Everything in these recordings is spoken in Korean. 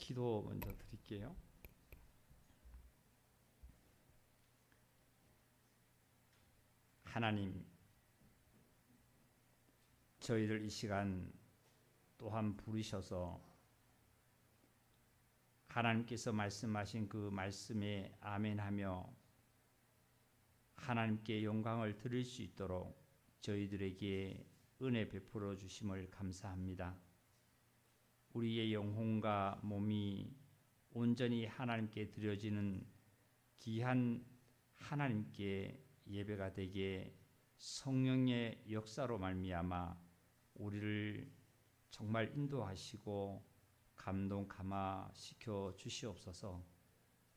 기도 먼저 드릴게요. 하나님, 저희를 이 시간 또한 부르셔서 하나님께서 말씀하신 그 말씀에 아멘하며 하나님께 영광을 드릴 수 있도록 저희들에게 은혜 베풀어 주심을 감사합니다. 우리의 영혼과 몸이 온전히 하나님께 드려지는 귀한 하나님께 예배가 되게 성령의 역사로 말미암아 우리를 정말 인도하시고 감동 감화시켜 주시옵소서.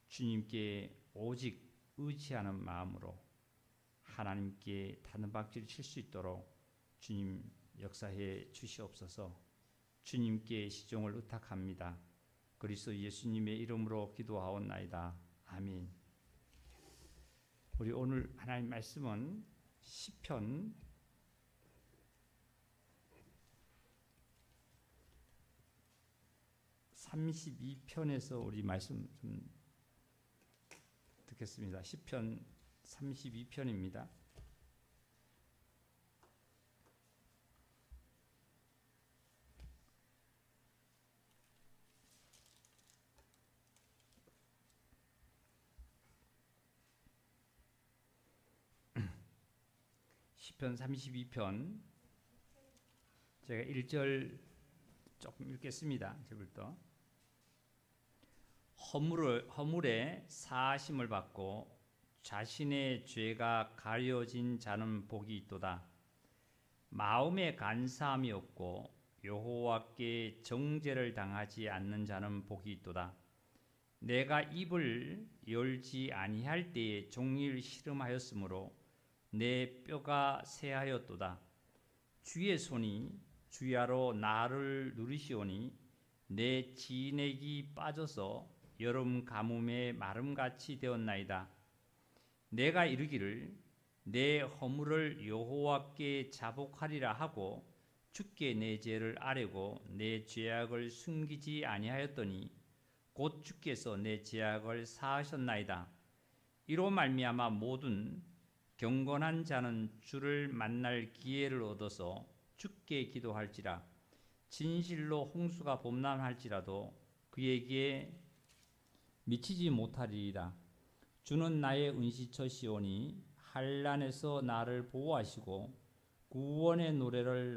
주님께 오직 의지하는 마음으로 하나님께 단박질 칠 수 있도록 주님 역사해 주시옵소서. 주님께 시종을 의탁합니다. 그리스도 예수님의 이름으로 기도하옵나이다. 아멘. 우리 오늘 하나님 말씀은 시편 32편에서 우리 말씀 좀 듣겠습니다. 시편 32편입니다. 시편 32편 제가 1절 조금 읽겠습니다. 저부터. 허물에 사하심을 받고 자신의 죄가 가려진 자는 복이 있도다. 마음에 간사함이 없고 여호와께 정죄를 당하지 않는 자는 복이 있도다. 내가 입을 열지 아니할 때에 종일 시름하였으므로 내 뼈가 쇠하였도다. 주의 손이 주야로 나를 누리시오니 내 진액이 빠져서 여름 가뭄에 마름같이 되었나이다. 내가 이르기를 내 허물을 여호와께 자복하리라 하고 주께 내 죄를 아뢰고 내 죄악을 숨기지 아니하였더니 곧 주께서 내 죄악을 사하셨나이다. 이로 말미암아 모든 경건한 자는 주를 만날 기회를 얻어서 주께 기도할지라. 진실로 홍수가 범람할지라도 그에게 미치지 못하리이다. 주는 나의 은시처시오니 한란에서 나를 보호하시고 구원의 노래로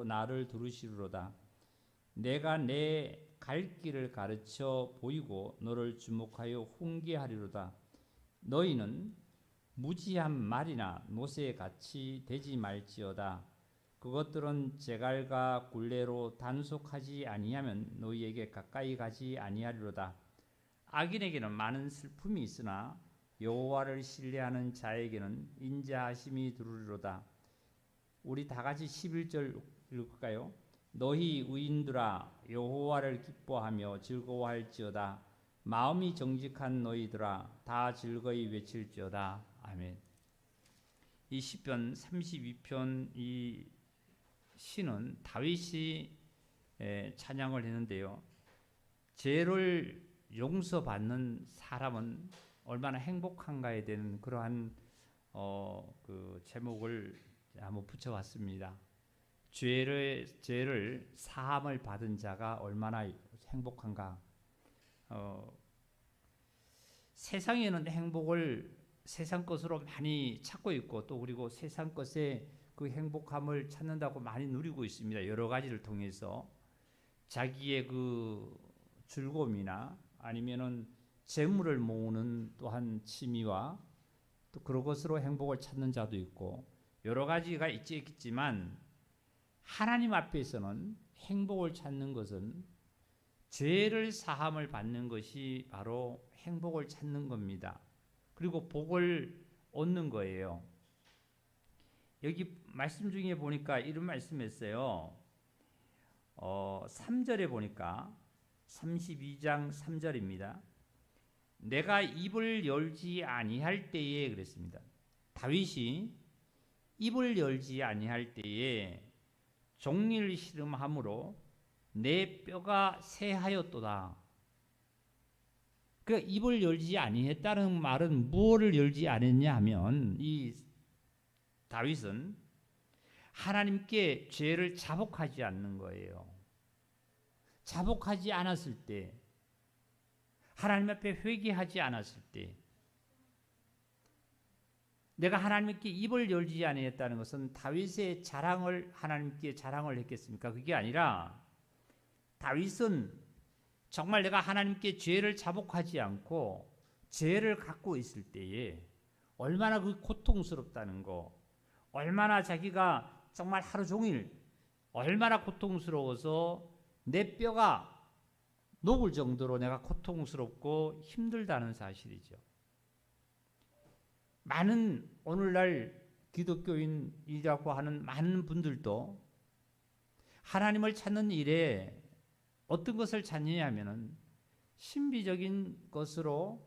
나를 들으시리로다. 내가 내 갈 길을 가르쳐 보이고 너를 주목하여 훈계하리로다. 너희는 무지한 말이나 노새 같이 되지 말지어다. 그것들은 제갈과 굴레로 단속하지 아니하면 너희에게 가까이 가지 아니하리로다. 악인에게는 많은 슬픔이 있으나 여호와를 신뢰하는 자에게는 인자하심이 두루리로다. 우리 다 같이 11절 읽을까요? 너희 의인들아 여호와를 기뻐하며 즐거워할지어다. 마음이 정직한 너희들아 다 즐거이 외칠지어다. 아멘. 이 시편 32편 이 시는 다윗이 찬양을 했는데요. 죄를 용서받는 사람은 얼마나 행복한가에 대한 그러한 그 제목을 한번 붙여봤습니다. 죄를 사함을 받은 자가 얼마나 행복한가. 세상에는 행복을 세상 것으로 많이 찾고 있고 또 그리고 세상 것에 그 행복함을 찾는다고 많이 누리고 있습니다. 여러 가지를 통해서 자기의 그 즐거움이나 아니면은 재물을 모으는 또한 취미와 또 그런 것으로 행복을 찾는 자도 있고 여러 가지가 있겠지만 하나님 앞에서는 행복을 찾는 것은 죄를 사함을 받는 것이 바로 행복을 찾는 겁니다. 그리고 복을 얻는 거예요. 여기 말씀 중에 보니까 이런 말씀했어요. 3절에 보니까 32장 3절입니다. 내가 입을 열지 아니할 때에 그랬습니다. 다윗이 입을 열지 아니할 때에 종일 시름함으로 내 뼈가 새하였도다. 그 입을 열지 아니했다는 말은 무엇을 열지 않았냐 하면 이 다윗은 하나님께 죄를 자복하지 않는 거예요. 자복하지 않았을 때, 하나님 앞에 회개하지 않았을 때, 내가 하나님께 입을 열지 아니했다는 것은 다윗의 자랑을 하나님께 자랑을 했겠습니까? 그게 아니라 다윗은 정말 내가 하나님께 죄를 자복하지 않고 죄를 갖고 있을 때에 얼마나 그 고통스럽다는 거, 얼마나 자기가 정말 하루 종일 얼마나 고통스러워서 내 뼈가 녹을 정도로 내가 고통스럽고 힘들다는 사실이죠. 많은 오늘날 기독교인이라고 하는 많은 분들도 하나님을 찾는 일에 어떤 것을 찾느냐 하면은 신비적인 것으로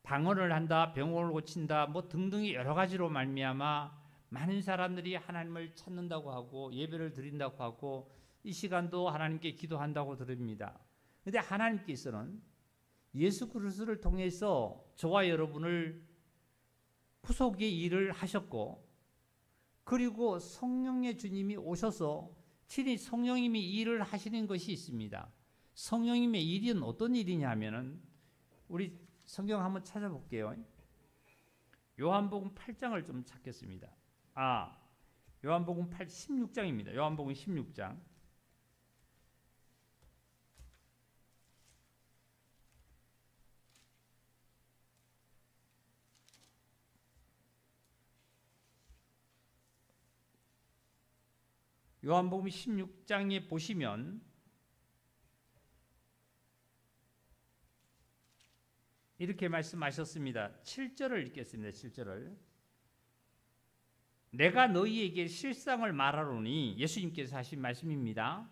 방언을 한다, 병을 고친다, 뭐 등등의 여러 가지로 말미암아 많은 사람들이 하나님을 찾는다고 하고 예배를 드린다고 하고 이 시간도 하나님께 기도한다고 드립니다. 그런데 하나님께서는 예수 그리스도를 통해서 저와 여러분을 구속의 일을 하셨고, 그리고 성령의 주님이 오셔서 친히 성령님이 일을 하시는 것이 있습니다. 성령님의 일은 어떤 일이냐 하면은 우리 성경 한번 찾아볼게요. 요한복음 8장을 좀 찾겠습니다. 요한복음 16장입니다. 요한복음 16장. 요한복음 16장에 보시면 이렇게 말씀하셨습니다. 7절을 읽겠습니다. 7절을. 내가 너희에게 실상을 말하노니, 예수님께서 하신 말씀입니다.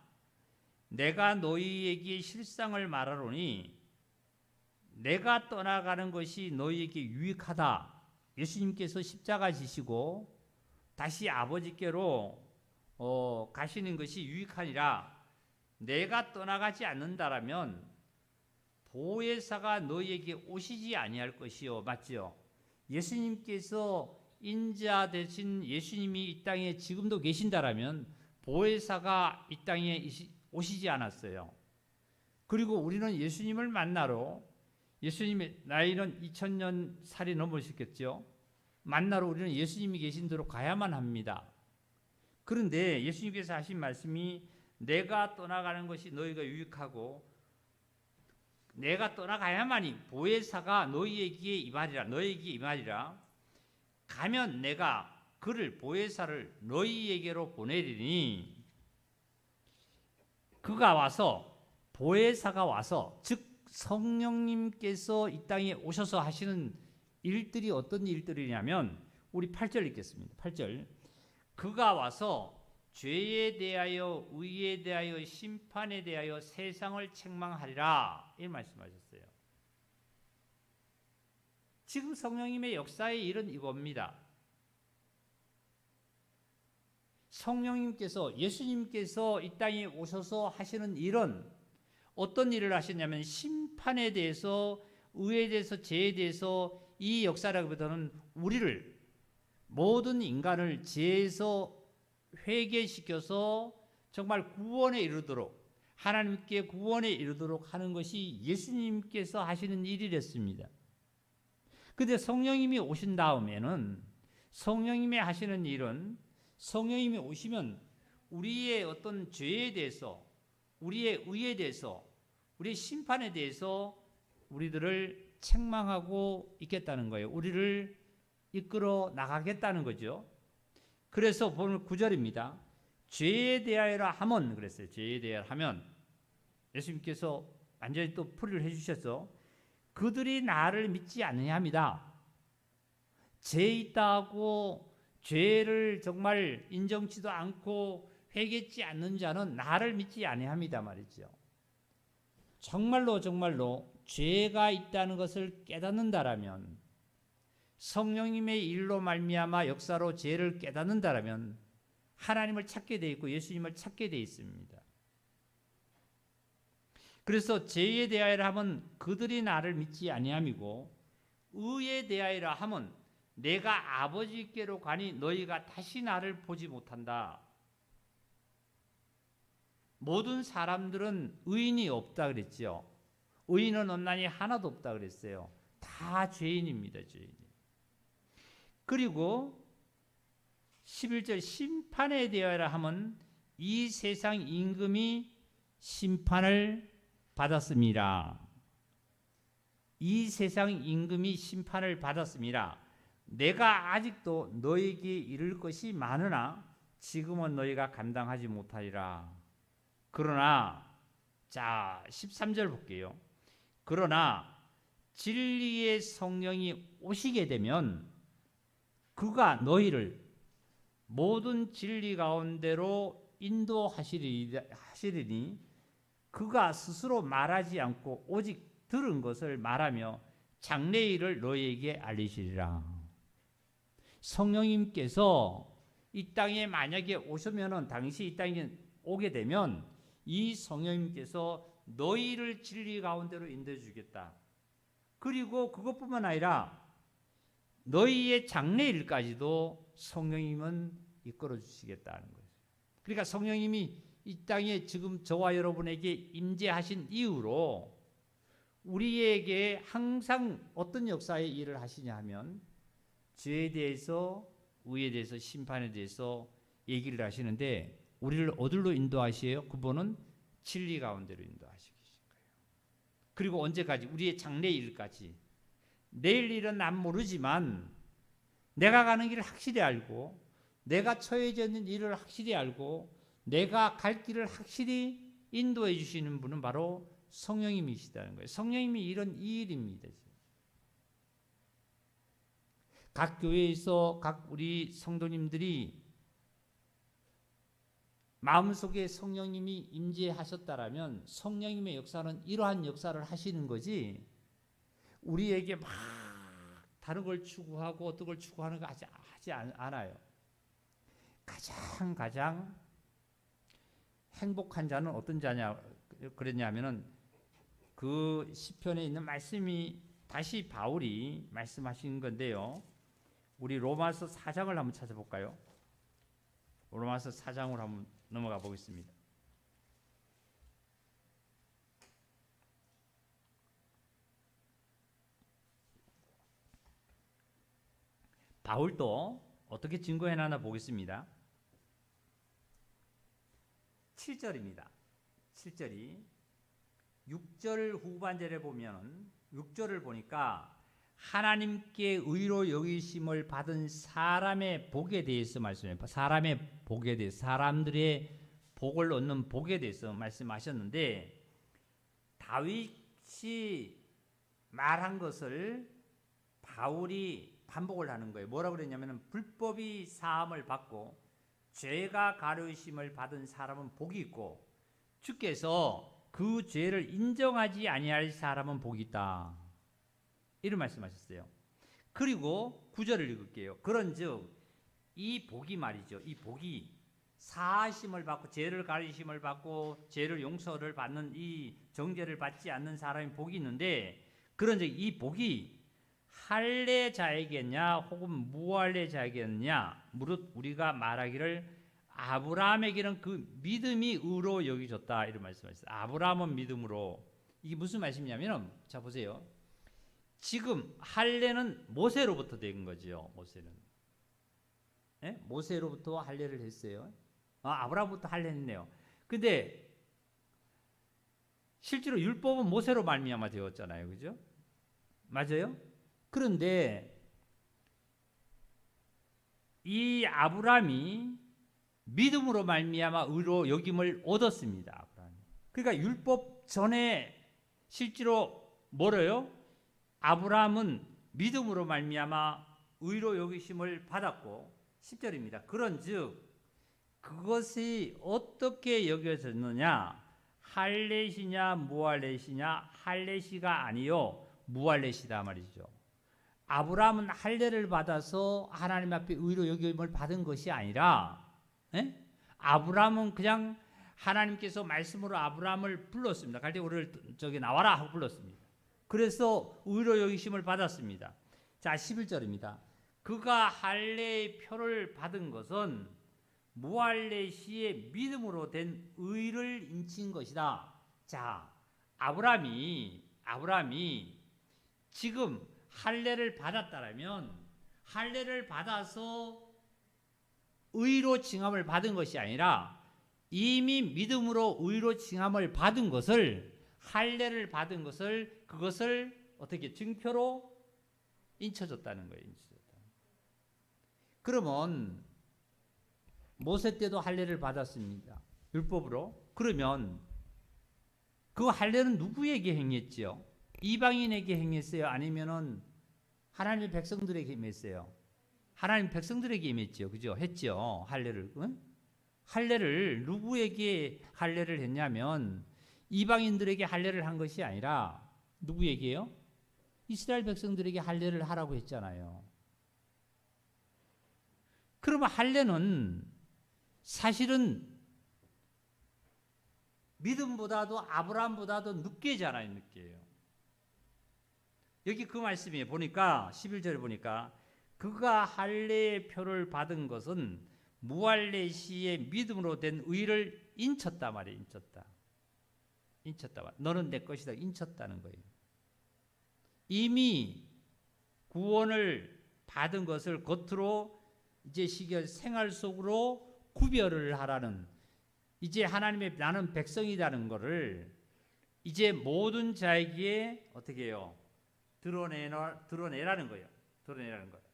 내가 너희에게 실상을 말하노니 내가 떠나가는 것이 너희에게 유익하다. 예수님께서 십자가 지시고 다시 아버지께로 가시는 것이 유익하니라. 내가 떠나가지 않는다라면 보혜사가 너희에게 오시지 아니할 것이요. 맞죠? 예수님께서 인자 되신 예수님이 이 땅에 지금도 계신다라면 보혜사가 이 땅에 오시지 않았어요. 그리고 우리는 예수님을 만나러, 예수님의 나이는 2000년 살이 넘으셨겠죠. 만나러 우리는 예수님이 계신 데로 가야만 합니다. 그런데 예수님께서 하신 말씀이 내가 떠나가는 것이 너희가 유익하고 내가 떠나가야만이 보혜사가 너희에게 임하리라. 가면 내가 그를 보혜사를 너희에게로 보내리니 그가 와서, 보혜사가 와서, 즉 성령님께서 이 땅에 오셔서 하시는 일들이 어떤 일들이냐면 우리 8절 읽겠습니다. 8절. 그가 와서 죄에 대하여 의에 대하여 심판에 대하여 세상을 책망하리라, 이 말씀하셨어요. 지금 성령님의 역사의 일은 이겁니다. 성령님께서, 예수님께서 이 땅에 오셔서 하시는 일은 어떤 일을 하셨냐면 심판에 대해서, 의에 대해서, 죄에 대해서 이 역사라기보다는 우리를, 모든 인간을 죄에서 회개시켜서 정말 구원에 이르도록, 하나님께 구원에 이르도록 하는 것이 예수님께서 하시는 일이랬습니다. 그런데 성령님이 오신 다음에는, 성령님이 하시는 일은, 성령님이 오시면 우리의 어떤 죄에 대해서, 우리의 의에 대해서, 우리의 심판에 대해서 우리들을 책망하고 있겠다는 거예요. 우리를 이끌어 나가겠다는 거죠. 그래서 보면 9절입니다. 죄에 대하여라 하면, 그랬어요. 죄에 대하여 하면 예수님께서 완전히 또 풀이를 해주셔서 그들이 나를 믿지 않느냐 합니다. 죄 있다고 죄를 정말 인정치도 않고 회개치 않는 자는 나를 믿지 아니합니다 말이죠. 정말로 죄가 있다는 것을 깨닫는다라면, 성령님의 일로 말미암아 역사로 죄를 깨닫는다라면 하나님을 찾게 돼 있고 예수님을 찾게 돼 있습니다. 그래서 죄에 대하여라 하면 그들이 나를 믿지 아니함이고 의에 대하여라 하면 내가 아버지께로 가니 너희가 다시 나를 보지 못한다. 모든 사람들은 의인이 없다 그랬죠. 의인은 없나니 하나도 없다 그랬어요. 다 죄인입니다. 죄인. 그리고 11절 심판에 대하여라 하면 이 세상 임금이 심판을 받았습니다. 이 세상 임금이 심판을 받았습니다. 내가 아직도 너에게 이를 것이 많으나 지금은 너희가 감당하지 못하리라. 그러나 자 13절 볼게요. 그러나 진리의 성령이 오시게 되면 그가 너희를 모든 진리 가운데로 인도하시리니 그가 스스로 말하지 않고 오직 들은 것을 말하며 장래일을 너희에게 알리시리라. 성령님께서 이 땅에 만약에 오시면은 당시 이 땅에 오게 되면 이 성령님께서 너희를 진리 가운데로 인도해 주겠다. 그리고 그것뿐만 아니라 너희의 장래일까지도 성령님은 이끌어 주시겠다는 거예요. 그러니까 성령님이 이 땅에 지금 저와 여러분에게 임재하신 이후로 우리에게 항상 어떤 역사의 일을 하시냐 하면 죄에 대해서, 의에 대해서, 심판에 대해서 얘기를 하시는데 우리를 어디로 인도하시에요? 그분은 진리 가운데로 인도하시고 계신 거예요. 그리고 언제까지? 우리의 장래일까지. 내일 일은 난 모르지만 내가 가는 길을 확실히 알고 내가 처해져 있는 일을 확실히 알고 내가 갈 길을 확실히 인도해 주시는 분은 바로 성령님이시다는 거예요. 성령님이 이런 이 일입니다. 각 교회에서 각 우리 성도님들이 마음속에 성령님이 임재하셨다라면 성령님의 역사는 이러한 역사를 하시는 거지 우리에게 막 다른 걸 추구하고 어떤 걸 추구하는 거 하지 않아요. 가장 행복한 자는 어떤 자냐 그랬냐면은 그 시편에 있는 말씀이 다시 바울이 말씀하신 건데요. 우리 로마서 4장을 한번 찾아볼까요? 로마서 4장으로 한번 넘어가 보겠습니다. 바울도 어떻게 증거해놨나 보겠습니다. 7절입니다. 7절이 6절 후반절에 보면 6절을 보니까 하나님께 의로 여기심을 받은 사람의 복에 대해서 말씀해요. 사람의 복에 대해서 사람들의 복을 얻는 복에 대해서 말씀하셨는데 다윗이 말한 것을 바울이 반복을 하는 거예요. 뭐라고 그랬냐면 불법이 사함을 받고 죄가 가려우심을 받은 사람은 복이 있고 주께서 그 죄를 인정하지 아니할 사람은 복이 있다. 이런 말씀하셨어요. 그리고 9절을 읽을게요. 그런즉 이 복이 말이죠. 이 복이 사하심을 받고 죄를 가리심을 받고 죄를 용서를 받는 이 정죄를 받지 않는 사람이 복이 있는데 그런즉 이 복이 할례자에게냐 혹은 무할례자에게냐 무릇 우리가 말하기를 아브라함에게는 그 믿음이 의로 여기졌다 이런 말씀하셨어요. 아브라함은 믿음으로 이게 무슨 말씀이냐면 자 보세요. 지금 할례는 모세로부터 된 거죠. 모세는 네? 모세로부터 할례를 했어요. 아브라함부터 할례했네요. 근데 실제로 율법은 모세로 말미암아 되었잖아요. 그죠? 맞아요? 그런데 이 아브라함이 믿음으로 말미암아 의로 여김을 얻었습니다. 아브라함이. 그러니까 율법 전에 실제로 뭐래요? 아브라함은 믿음으로 말미암아 의로 여기심을 받았고 10절입니다. 그런즉 그것이 어떻게 여겨졌느냐? 할례시냐 무할례시냐? 할례시가 아니요 무할례시다 말이죠. 아브라함은 할례를 받아서 하나님 앞에 의로 여김을 받은 것이 아니라 아브라함은 그냥 하나님께서 말씀으로 아브라함을 불렀습니다. 갈대 우리를 저기 나와라 하고 불렀습니다. 그래서 의로 여기심을 받았습니다. 자, 11절입니다. 그가 할례의 표를 받은 것은 무할례 시에 믿음으로 된 의를 인친 것이다. 자, 아브라함이 지금 할례를 받았다라면 할례를 받아서 의로 칭함을 받은 것이 아니라 이미 믿음으로 의로 칭함을 받은 것을 할례를 받은 것을 그것을 어떻게 증표로 인쳐줬다는 거예요. 그러면 모세 때도 할례를 받았습니다. 율법으로. 그러면 그 할례는 누구에게 행했지요? 이방인에게 행했어요? 아니면은 하나님의 백성들에게 행했어요? 하나님 백성들에게 행했죠. 그죠? 했죠. 할례를. 응? 할례를 누구에게 할례를 했냐면 이방인들에게 할례를 한 것이 아니라 누구에게요? 이스라엘 백성들에게 할례를 하라고 했잖아요. 그러면 할례는 사실은 믿음보다도 아브라함보다도 늦게잖아요. 늦게요. 여기 그 말씀에 보니까 11절에 보니까 그가 할례의 표를 받은 것은 무할례 시에 믿음으로 된 의를 인쳤다 말이에요. 인쳤다 말. 너는 내 것이다. 인쳤다는 거예요. 이미 구원을 받은 것을 겉으로 이제 생활 속으로 구별을 하라는, 이제 하나님의 나는 백성이라는 것을 이제 모든 자에게 어떻게 해요? 드러내라는 거예요. 드러내라는 거예요.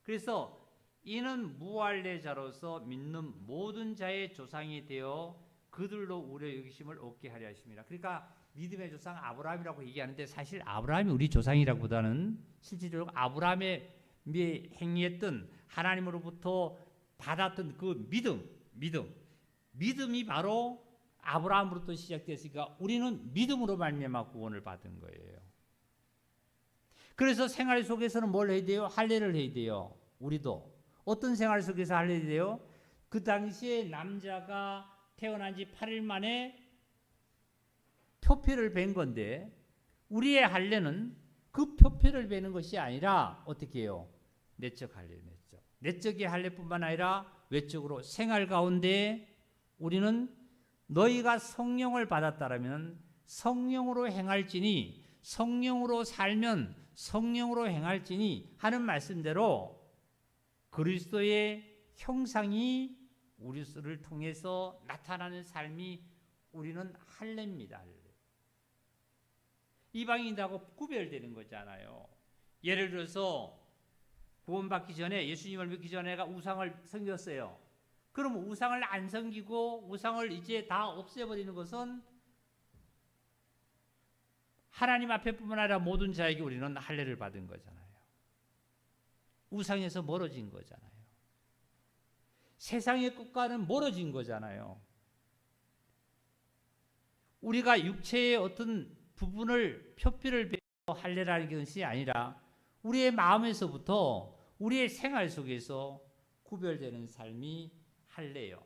그래서 이는 무할례자로서 믿는 모든 자의 조상이 되어 그들로 우려 여기심을 얻게 하려 하십니다. 그러니까 믿음의 조상 아브라함이라고 얘기하는데 사실 아브라함이 우리 조상이라기보다는 실질적으로 아브라함의 행했던 하나님으로부터 받았던 그 믿음이 바로 아브라함으로부터 시작됐으니까 우리는 믿음으로 말미암아 구원을 받은 거예요. 그래서 생활 속에서는 뭘 해야 돼요? 할례를 해야 돼요. 우리도 어떤 생활 속에서 할례를 해야 돼요? 그 당시에 남자가 태어난 지 8일 만에 표피를 벤 건데 우리의 할례는 그 표피를 베는 것이 아니라 어떻게 해요? 내적 할례, 내적의 할례뿐만 아니라 외적으로 생활 가운데 우리는 너희가 성령을 받았다라면 성령으로 행할지니 성령으로 살면 성령으로 행할지니 하는 말씀대로 그리스도의 형상이 우리를 통해서 나타나는 삶이 우리는 할례입니다. 이방인하고 구별되는 거잖아요. 예를 들어서 구원받기 전에 예수님을 믿기 전에가 우상을 섬겼어요. 그럼 우상을 안 섬기고 우상을 이제 다 없애버리는 것은 하나님 앞에뿐만 아니라 모든 자에게 우리는 할례를 받은 거잖아요. 우상에서 멀어진 거잖아요. 세상의 것과는 멀어진 거잖아요. 우리가 육체의 어떤 부분을 표피를 베고 할례라는 것이 아니라 우리의 마음에서부터 우리의 생활 속에서 구별되는 삶이 할례예요.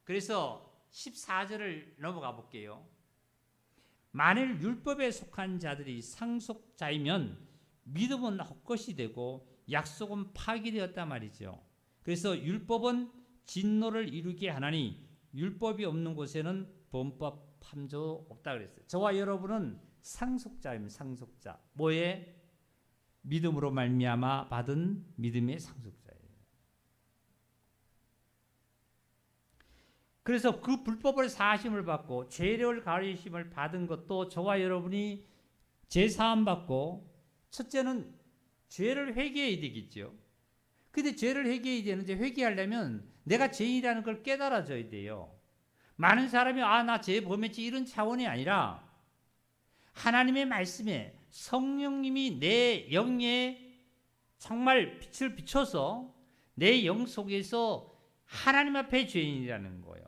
그래서 14절을 넘어가 볼게요. 만일 율법에 속한 자들이 상속자이면 믿음은 헛것이 되고 약속은 파기되었단 말이죠. 그래서 율법은 진노를 이루게 하나니 율법이 없는 곳에는 범법 함조 없다 그랬어요. 저와 여러분은 상속자입니다. 상속자. 뭐에? 믿음으로 말미암아 받은 믿음의 상속자예요. 그래서 그 불법을 사하심을 받고 죄를 가리심을 받은 것도 저와 여러분이 죄사함 받고 첫째는 죄를 회개해야 되겠죠. 근데 죄를 회개해야 되는데 회개하려면 내가 죄인이라는 걸 깨달아져야 돼요. 많은 사람이 나 죄 범했지 이런 차원이 아니라 하나님의 말씀에 성령님이 내 영에 정말 빛을 비춰서 내 영 속에서 하나님 앞에 죄인이라는 거예요.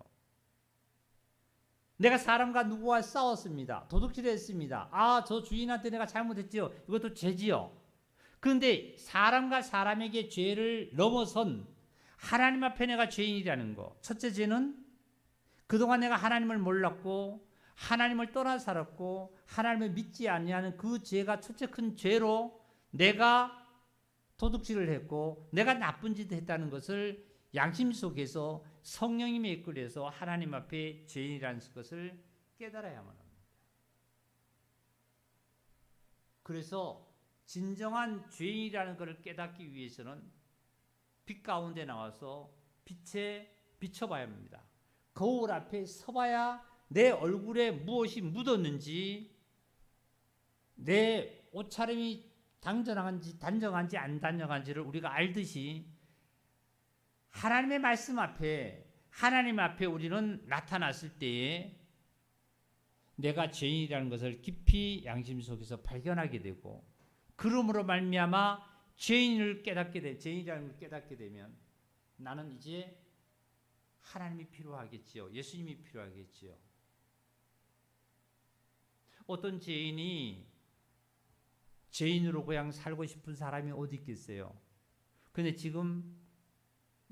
내가 사람과 누구와 싸웠습니다. 도둑질했습니다. 저 주인한테 내가 잘못했지요. 이것도 죄지요. 그런데 사람과 사람에게 죄를 넘어선 하나님 앞에 내가 죄인이라는 거. 첫째 죄는 그동안 내가 하나님을 몰랐고 하나님을 떠나 살았고 하나님을 믿지 아니하는 그 죄가 첫째 큰 죄로 내가 도둑질을 했고 내가 나쁜 짓을 했다는 것을 양심 속에서 성령님에 이끌려서 하나님 앞에 죄인이라는 것을 깨달아야만 합니다. 그래서 진정한 죄인이라는 것을 깨닫기 위해서는 빛 가운데 나와서 빛에 비춰봐야 합니다. 거울 앞에 서봐야 내 얼굴에 무엇이 묻었는지, 내 옷차림이 단정한지 안 단정한지를 우리가 알듯이 하나님의 말씀 앞에, 하나님 앞에 우리는 나타났을 때에 내가 죄인이라는 것을 깊이 양심 속에서 발견하게 되고, 그러므로 말미암아 죄인이라는 걸 깨닫게 되면 나는 이제 하나님이 필요하겠지요. 예수님이 필요하겠지요. 어떤 죄인이 죄인으로 그냥 살고 싶은 사람이 어디 있겠어요? 그런데 지금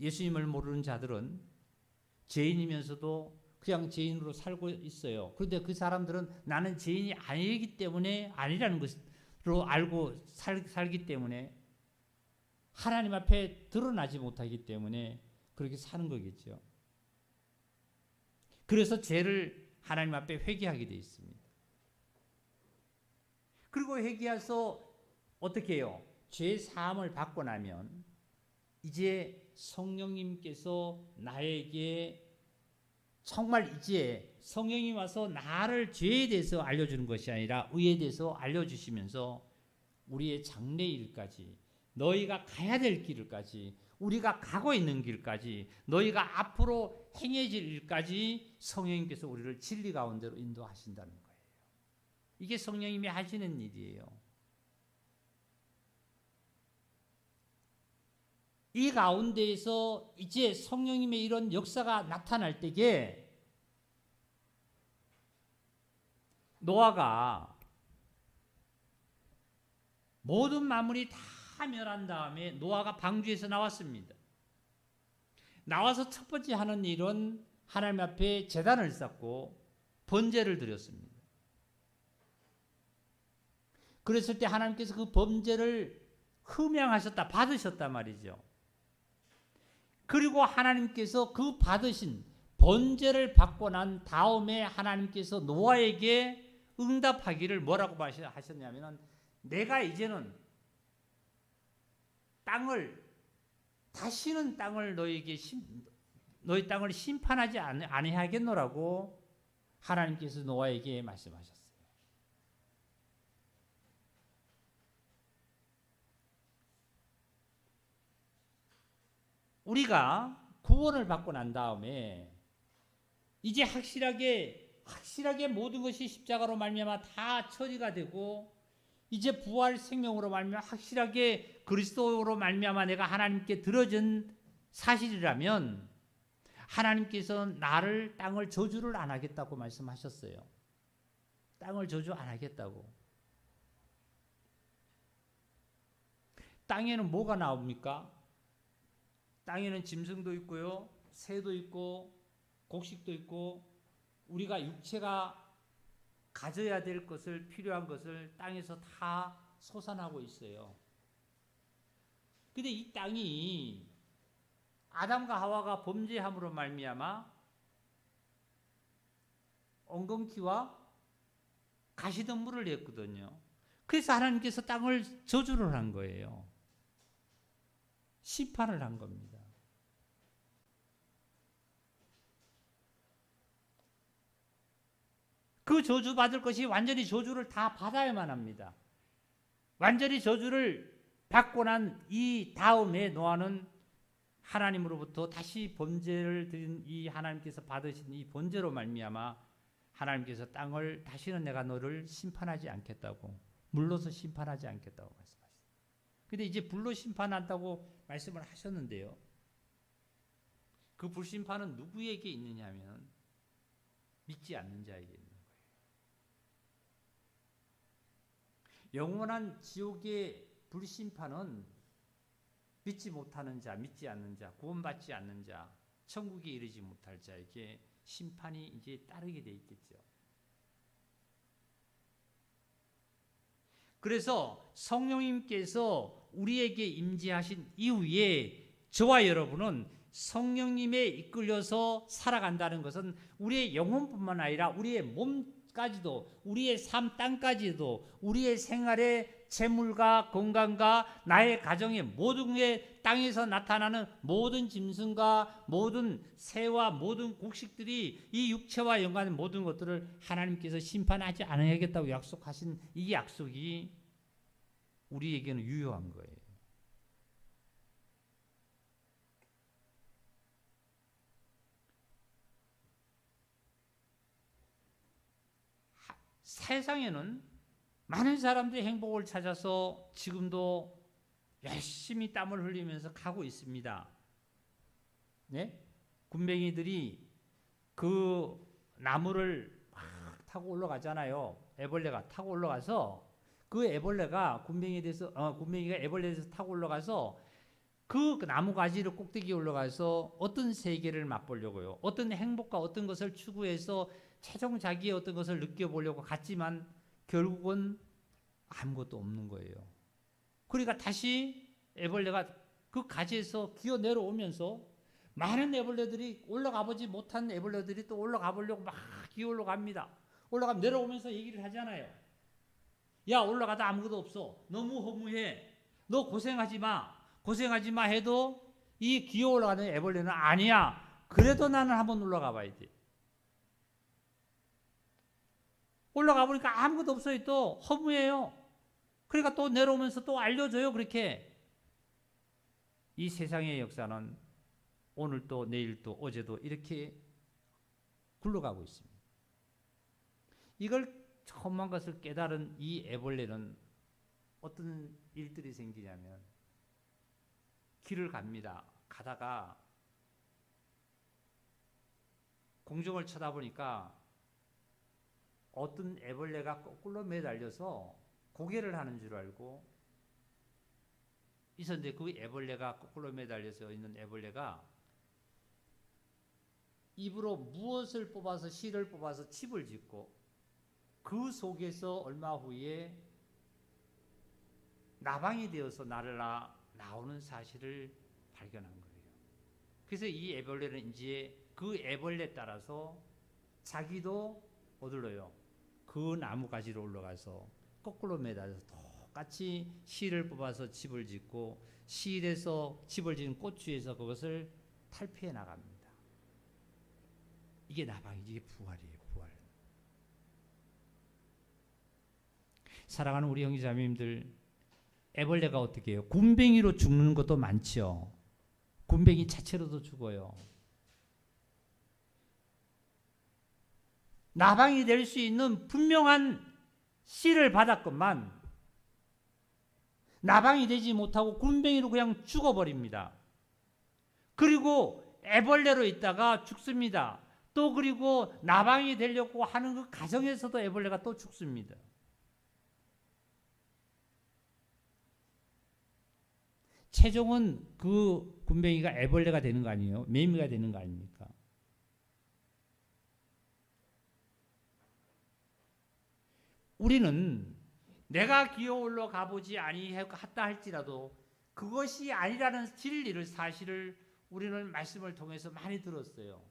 예수님을 모르는 자들은 죄인이면서도 그냥 죄인으로 살고 있어요. 그런데 그 사람들은 나는 죄인이 아니기 때문에, 아니라는 것으로 알고 살기 때문에 하나님 앞에 드러나지 못하기 때문에 그렇게 사는 거겠죠. 그래서 죄를 하나님 앞에 회개하게 되어 있습니다. 그리고 회개해서 어떻게 해요? 죄 사함을 받고 나면 이제 성령님께서 나에게 정말 이제 성령이 와서 나를 죄에 대해서 알려주는 것이 아니라 의에 대해서 알려주시면서 우리의 장래일까지, 너희가 가야 될 길까지, 우리가 가고 있는 길까지, 너희가 앞으로 행해질 일까지 성령님께서 우리를 진리 가운데로 인도하신다는 거예요. 이게 성령님이 하시는 일이에요. 이 가운데에서 이제 성령님의 이런 역사가 나타날 때에 노아가 모든 만물이 다 멸한 다음에 노아가 방주에서 나왔습니다. 나와서 첫 번째 하는 일은 하나님 앞에 제단을 쌓고 번제를 드렸습니다. 그랬을 때 하나님께서 그 번제를 흠양하셨다, 받으셨단 말이죠. 그리고 하나님께서 그 받으신 번제를 받고 난 다음에 하나님께서 노아에게 응답하기를 뭐라고 하셨냐면, 내가 이제는 다시는 땅을 너희 땅을 심판하지 아니하겠노라고 하나님께서 노아에게 말씀하셨어요. 우리가 구원을 받고 난 다음에 이제 확실하게 모든 것이 십자가로 말미암아 다 처리가 되고, 이제 부활 생명으로 말미암아 확실하게 그리스도로 말미암아 내가 하나님께 드려진 사실이라면 하나님께서 땅을 저주를 안 하겠다고 말씀하셨어요. 땅을 저주 안 하겠다고. 땅에는 뭐가 나옵니까? 땅에는 짐승도 있고요, 새도 있고, 곡식도 있고, 우리가 육체가 가져야 될 것을, 필요한 것을 땅에서 다 솟아나고 있어요. 근데 이 땅이 아담과 하와가 범죄함으로 말미암아 엉겅퀴와 가시덤불을 냈거든요. 그래서 하나님께서 땅을 저주를 한 거예요. 심판을 한 겁니다. 그 저주 받을 것이 완전히 저주를 다 받아야만 합니다. 완전히 저주를 받고 난 이 다음에 노아는 하나님으로부터 다시 번제를 드린 이 하나님께서 받으신 이 번제로 말미암아 하나님께서 땅을 다시는 내가 너를 심판하지 않겠다고, 물로서 심판하지 않겠다고 말씀하셨어요. 근데 이제 불로 심판한다고 말씀을 하셨는데요. 그 불심판은 누구에게 있느냐 하면 믿지 않는 자에게 있는 거예요. 영원한 지옥의 불심판은 믿지 못하는 자, 믿지 않는 자, 구원받지 않는 자, 천국에 이르지 못할 자에게 심판이 이제 따르게 돼 있겠죠. 그래서 성령님께서 우리에게 임재하신 이후에 저와 여러분은 성령님에 이끌려서 살아간다는 것은 우리의 영혼뿐만 아니라 우리의 몸까지도, 우리의 삶 땅까지도, 우리의 생활의 재물과 건강과 나의 가정의 모든 게, 땅에서 나타나는 모든 짐승과 모든 새와 모든 곡식들이 이 육체와 연관된 모든 것들을 하나님께서 심판하지 않아야겠다고 약속하신 이 약속이 우리에게는 유효한 거예요. 세상에는 많은 사람들이 행복을 찾아서 지금도 열심히 땀을 흘리면서 가고 있습니다. 네? 군뱅이들이 그 나무를 막 타고 올라가잖아요. 애벌레가 타고 올라가서 그 애벌레가 군뱅이가 애벌레에 대해서 타고 올라가서 그 나무 가지를 꼭대기에 올라가서 어떤 세계를 맛보려고요. 어떤 행복과 어떤 것을 추구해서 최종 자기의 어떤 것을 느껴보려고 갔지만 결국은 아무것도 없는 거예요. 그러니까 다시 애벌레가 그 가지에서 기어 내려오면서 많은 애벌레들이 올라가 보지 못한 애벌레들이 또 올라가 보려고 막 기어 올라갑니다. 올라가면 내려오면서 얘기를 하잖아요. 야, 올라가다 아무것도 없어. 너무 허무해. 너 고생하지 마. 고생하지 마 해도 이 기어 올라가는 애벌레는 아니야. 그래도 나는 한번 올라가 봐야지. 올라가 보니까 아무것도 없어요. 또 허무해요. 그러니까 또 내려오면서 또 알려줘요. 그렇게. 이 세상의 역사는 오늘도 내일도 어제도 이렇게 굴러가고 있습니다. 이걸 험한 것을 깨달은 이 애벌레는 어떤 일들이 생기냐면 길을 갑니다. 가다가 공중을 쳐다보니까 어떤 애벌레가 거꾸로 매달려서 고개를 하는 줄 알고 있었는데 그 애벌레가 거꾸로 매달려서 있는 애벌레가 입으로 무엇을 뽑아서 실을 뽑아서 칩을 짓고 그 속에서 얼마 후에 나방이 되어서 날아 나오는 사실을 발견한 거예요. 그래서 이 애벌레는 이제 그 애벌레에 따라서 자기도 어디로요? 그 나무가지로 올라가서 거꾸로 매달려서 똑같이 실을 뽑아서 집을 짓고 실에서 집을 짓는 꽃추에서 그것을 탈피해 나갑니다. 이게 나방이지, 이게 부활이에요. 부활. 사랑하는 우리 형제자매님들, 애벌레가 어떻게 해요? 군뱅이로 죽는 것도 많죠. 군뱅이 자체로도 죽어요. 나방이 될 수 있는 분명한 씨를 받았건만 나방이 되지 못하고 군뱅이로 그냥 죽어버립니다. 그리고 애벌레로 있다가 죽습니다. 또 그리고 나방이 되려고 하는 그 가정에서도 애벌레가 또 죽습니다. 최종은 그 군뱅이가 애벌레가 되는 거 아니에요? 매미가 되는 거 아닙니까? 우리는 내가 기어 올라가 보지 아니했다 할지라도 그것이 아니라는 진리를, 사실을 우리는 말씀을 통해서 많이 들었어요.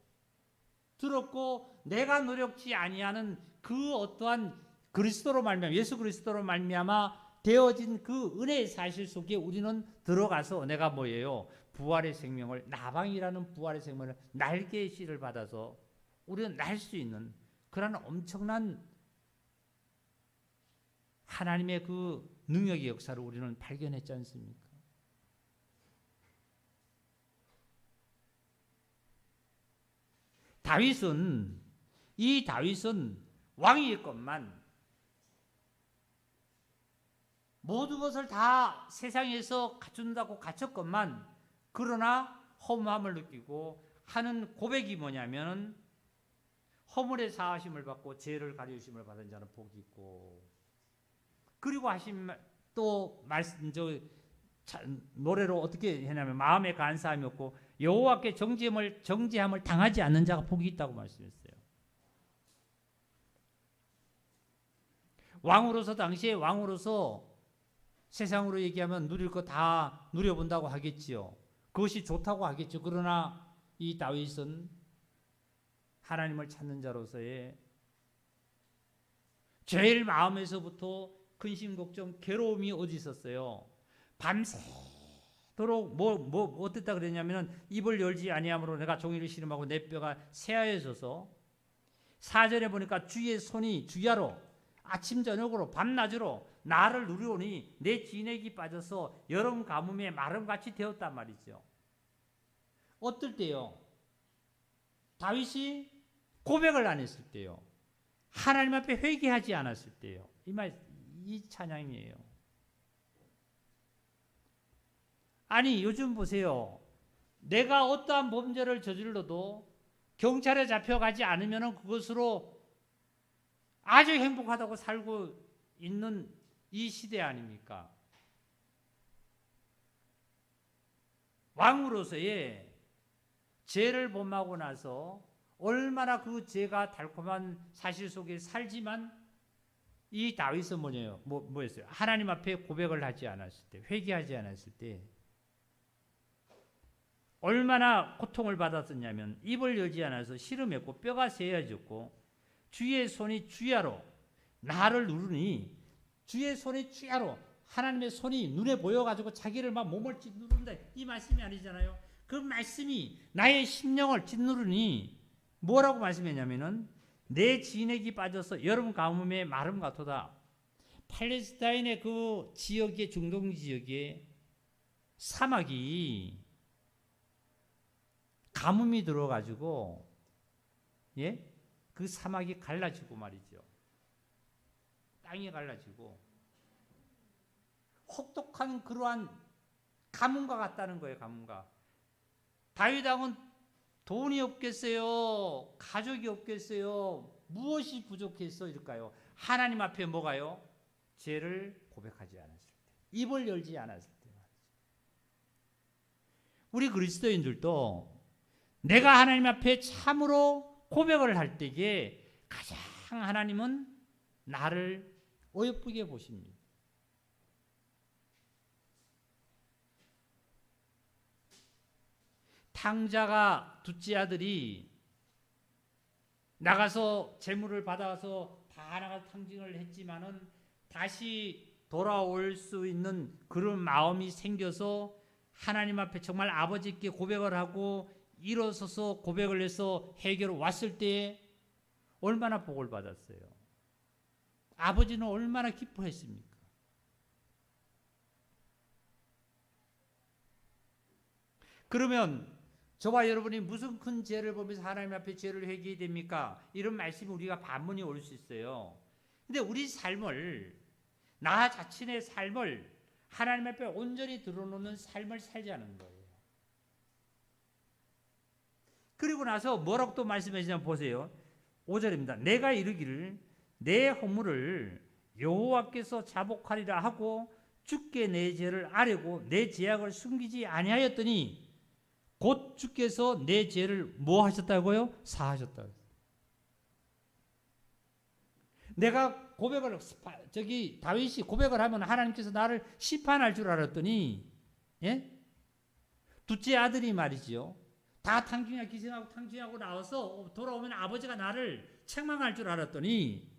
들었고 내가 노력지 아니하는 그 어떠한 그리스도로 말미암아, 예수 그리스도로 말미암아 되어진 그 은혜의 사실 속에 우리는 들어가서 내가 뭐예요? 부활의 생명을, 나방이라는 부활의 생명을, 날개의 씨를 받아서 우리는 날 수 있는 그런 엄청난 하나님의 그 능력의 역사를 우리는 발견했지 않습니까? 다윗은 왕이었건만 모든 것을 다 세상에서 갖춘다고 갖췄건만 그러나 허무함을 느끼고 하는 고백이 뭐냐면 허물의 사하심을 받고 죄를 가리우심을 받은 자는 복이 있고, 그리고 하신 또 말씀 노래로 어떻게 했냐면 마음에 간사함이 없고 여호와께 정죄함을 당하지 않는 자가 복이 있다고 말씀했어요. 왕으로서 당시에 왕으로서 세상으로 얘기하면 누릴 거 다 누려본다고 하겠지요. 그것이 좋다고 하겠죠. 그러나 이 다윗은 하나님을 찾는 자로서의 제일 마음에서부터 근심 걱정 괴로움이 어디 있었어요. 밤새도록 어땠다 그랬냐면은 입을 열지 아니함으로 내가 종일을 씨름하고 내 뼈가 새하여져서 4절에 보니까 주의 손이 주야로 아침 저녁으로 밤낮으로 나를 누리오니 내 진액이 빠져서 여름 가뭄에 마름같이 되었단 말이죠. 어떨 때요? 다윗이 고백을 안 했을 때요. 하나님 앞에 회개하지 않았을 때요. 이 찬양이에요. 아니 요즘 보세요. 내가 어떠한 범죄를 저질러도 경찰에 잡혀가지 않으면 그것으로 아주 행복하다고 살고 있는 이 시대 아닙니까? 왕으로서의 죄를 범하고 나서 얼마나 그 죄가 달콤한 사실 속에 살지만 이 다윗은 뭐였어요? 하나님 앞에 고백을 하지 않았을 때, 회개하지 않았을 때 얼마나 고통을 받았었냐면 입을 열지 않아서 씨름했고 뼈가 새어졌고 주의 손이 주야로 나를 누르니 주의 손이 주야로 하나님의 손이 눈에 보여가지고 자기를 막 몸을 찢누른다 이 말씀이 아니잖아요. 그 말씀이 나의 심령을 찢누르니 뭐라고 말씀했냐면은 내 진액이 빠져서 여름 가뭄에 마름 같도다. 팔레스타인의 그 지역의 중동 지역에 사막이 가뭄이 들어가지고 그 사막이 갈라지고 말이죠. 땅이 갈라지고 혹독한 그러한 가뭄과 같다는 거예요. 가뭄과. 다윗 왕은 돈이 없겠어요? 가족이 없겠어요? 무엇이 부족해서 이럴까요? 하나님 앞에 뭐가요? 죄를 고백하지 않았을 때, 입을 열지 않았을 때. 우리 그리스도인들도 내가 하나님 앞에 참으로 고백을 할 때에 가장 하나님은 나를 어여쁘게 보십니다. 탕자가 둘째 아들이 나가서 재물을 받아서 다 나가서 탕진을 했지만은 다시 돌아올 수 있는 그런 마음이 생겨서 하나님 앞에 정말 아버지께 고백을 하고 일어서서 고백을 해서 해결 왔을 때에 얼마나 복을 받았어요. 아버지는 얼마나 기뻐했습니까? 그러면 저와 여러분이 무슨 큰 죄를 보면서 하나님 앞에 죄를 회개해야 됩니까? 이런 말씀이 우리가 반문이 올 수 있어요. 근데 우리 삶을, 나 자신의 삶을 하나님 앞에 온전히 드러놓는 삶을 살자는 거예요. 그리고 나서 뭐라고 또 말씀하시냐면 보세요. 5절입니다. 내가 이르기를 내 허물을 여호와께서 자복하리라 하고 주께 내 죄를 아뢰고 내 죄악을 숨기지 아니하였더니 곧 주께서 내 죄를 뭐 하셨다고요? 사하셨다고요. 내가 고백을 다윗이 고백을 하면 하나님께서 나를 심판할 줄 알았더니 둘째 아들이 말이지요. 다 탕진하고 나와서 돌아오면 아버지가 나를 책망할 줄 알았더니